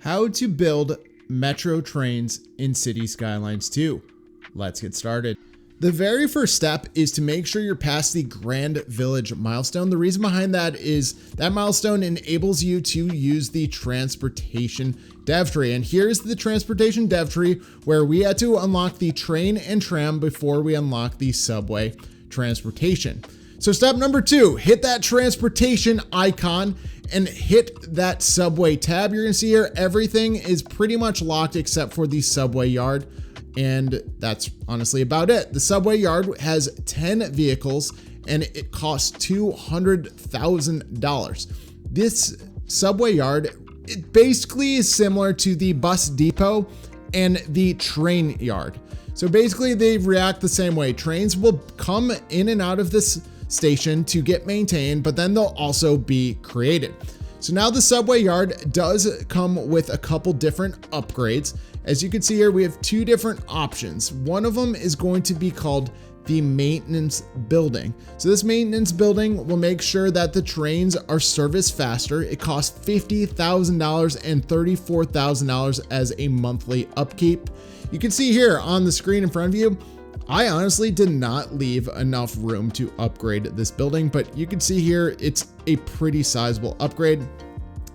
How to build metro trains in Cities Skylines 2. Let's get started. The very first step is to make sure you're past the Grand Village milestone. The reason behind that is that milestone enables you to use the transportation Dev Tre. And here's the transportation Dev Tre where we had to unlock the train and tram before we unlock the subway transportation. So step number 2, hit that transportation icon and hit that subway tab. You're gonna see here, everything is pretty much locked except for the subway yard. And that's honestly about it. The subway yard has 10 vehicles and it costs $200,000. This subway yard, it basically is similar to the bus depot and the train yard. So basically they react the same way. Trains will come in and out of this station to get maintained, but then they'll also be created. So now the subway yard does come with a couple different upgrades. As you can see here, we have 2 different options. One of them is going to be called the maintenance building. So this maintenance building will make sure that the trains are serviced faster. It costs $50,000 and $34,000 as a monthly upkeep. You can see here on the screen in front of you, I honestly did not leave enough room to upgrade this building, but you can see here, it's a pretty sizable upgrade.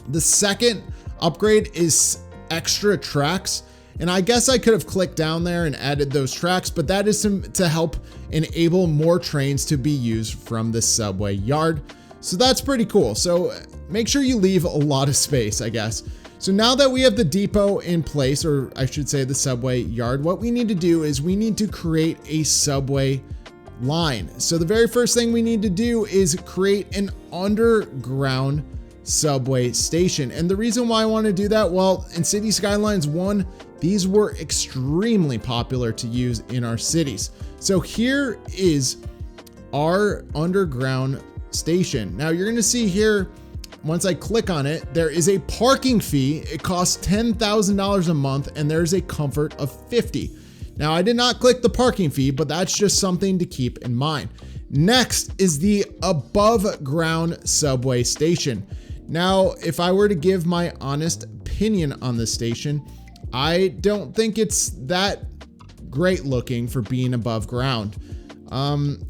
The second upgrade is extra tracks. And I guess I could have clicked down there and added those tracks, but that is to help enable more trains to be used from the subway yard. So that's pretty cool. So make sure you leave a lot of space, I guess. So now that we have the depot in place, or I should say the subway yard, what we need to do is we need to create a subway line. So the very first thing we need to do is create an underground subway station. And the reason why I want to do that, well, in Cities Skylines 1, these were extremely popular to use in our cities. So here is our underground station. Now you're going to see here, once I click on it, there is a parking fee. It costs $10,000 a month and there's a comfort of 50. Now I did not click the parking fee, but that's just something to keep in mind. Next is the above ground subway station. Now, if I were to give my honest opinion on this station, I don't think it's that great looking for being above ground.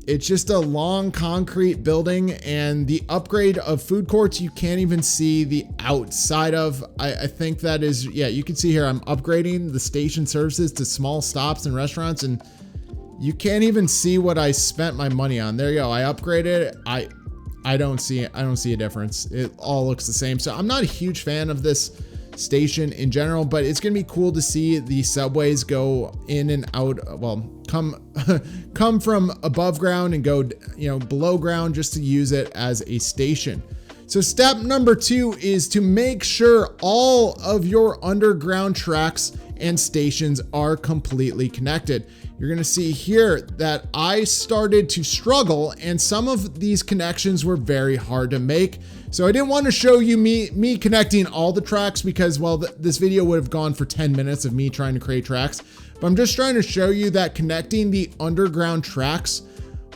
It's just a long concrete building, and the upgrade of food courts, you can't even see the outside of. I think that is, yeah, you can see here, I'm upgrading the station services to small stops and restaurants, and you can't even see what I spent my money on. There you go. I upgraded it. I don't see a difference. It all looks the same. So I'm not a huge fan of this station in general, but it's gonna be cool to see the subways go in and out. Well, come from above ground and go, below ground, just to use it as a station. So step number 2 is to make sure all of your underground tracks and stations are completely connected. You're gonna see here that I started to struggle and some of these connections were very hard to make. So I didn't want to show you me connecting all the tracks because, well, this video would have gone for 10 minutes of me trying to create tracks. But I'm just trying to show you that connecting the underground tracks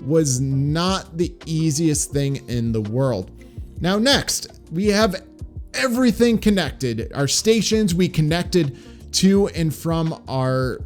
was not the easiest thing in the world. Now next, we have everything connected. Our stations, we connected to and from our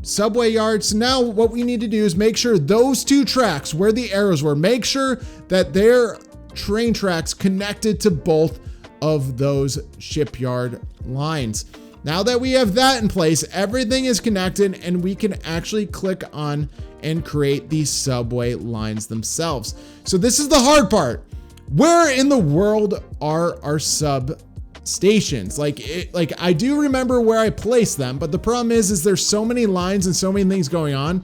subway yard. So now what we need to do is make sure those 2 tracks where the arrows were, make sure that they're train tracks connected to both of those shipyard lines. Now that we have that in place, everything is connected and we can actually click on and create these subway lines themselves. So this is the hard part. Where in the world are our sub stations? Like I do remember where I placed them, but the problem is there's so many lines and so many things going on.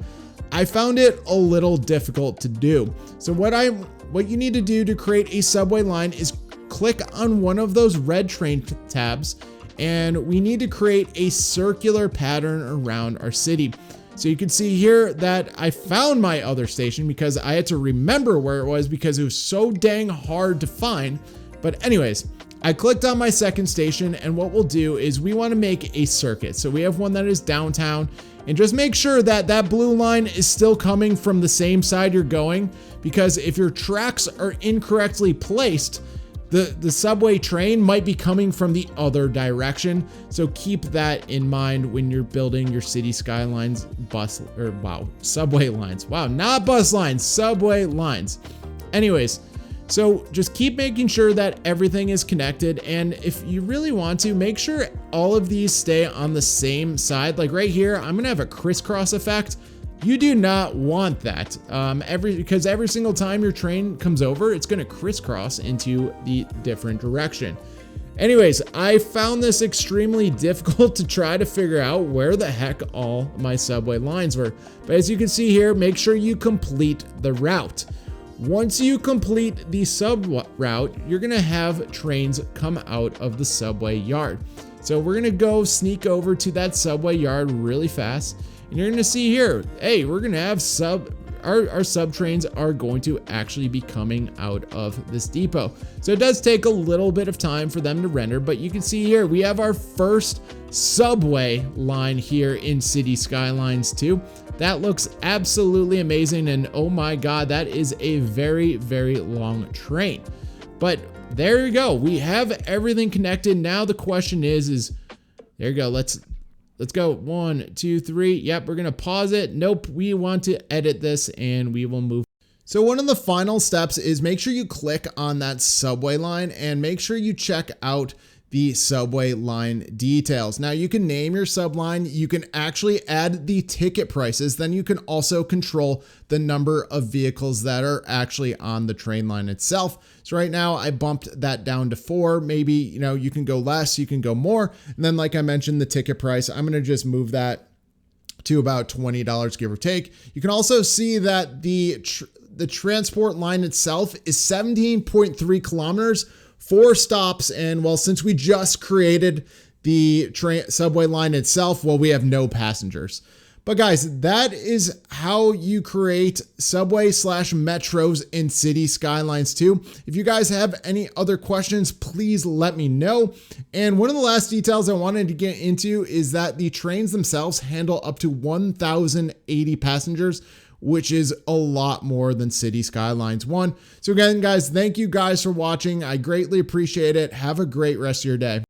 I found it a little difficult to do. So what you need to do to create a subway line is click on one of those red train tabs, and we need to create a circular pattern around our city. So you can see here that I found my other station because I had to remember where it was because it was so dang hard to find. But anyways, I clicked on my second station, and what we'll do is we want to make a circuit. So we have one that is downtown, and just make sure that that blue line is still coming from the same side you're going, because if your tracks are incorrectly placed, The subway train might be coming from the other direction. So keep that in mind when you're building your City Skylines subway lines. Wow, not bus lines, subway lines. Anyways, so just keep making sure that everything is connected. And if you really want to, make sure all of these stay on the same side. Like right here, I'm gonna have a crisscross effect. You do not want that because every single time your train comes over, it's going to crisscross into the different direction. Anyways, I found this extremely difficult to try to figure out where the heck all my subway lines were. But as you can see here, make sure you complete the route. Once you complete the sub route, you're going to have trains come out of the subway yard. So we're going to go sneak over to that subway yard really fast. And you're going to see here, hey, we're going to have our sub trains are going to actually be coming out of this depot. So it does take a little bit of time for them to render, but you can see here, we have our first subway line here in City Skylines 2. That looks absolutely amazing. And oh my God, that is a very, very long train. But there you go. We have everything connected. Now the question is there you go. Let's go. 1, 2, 3. Yep, we're going to pause it. Nope, we want to edit this and we will move. So one of the final steps is make sure you click on that subway line and make sure you check out the subway line details. Now you can name your subline, you can actually add the ticket prices, then you can also control the number of vehicles that are actually on the train line itself. So right now I bumped that down to 4, maybe, you can go less, you can go more. And then like I mentioned, the ticket price, I'm gonna just move that to about $20, give or take. You can also see that the transport line itself is 17.3 kilometers, 4 stops, and well, since we just created the subway line itself, well, we have no passengers. But guys, that is how you create subway/metros in City Skylines 2. If you guys have any other questions, please let me know. And one of the last details I wanted to get into is that the trains themselves handle up to 1,080 passengers, which is a lot more than City Skylines 1. So again, guys, thank you guys for watching. I greatly appreciate it. Have a great rest of your day.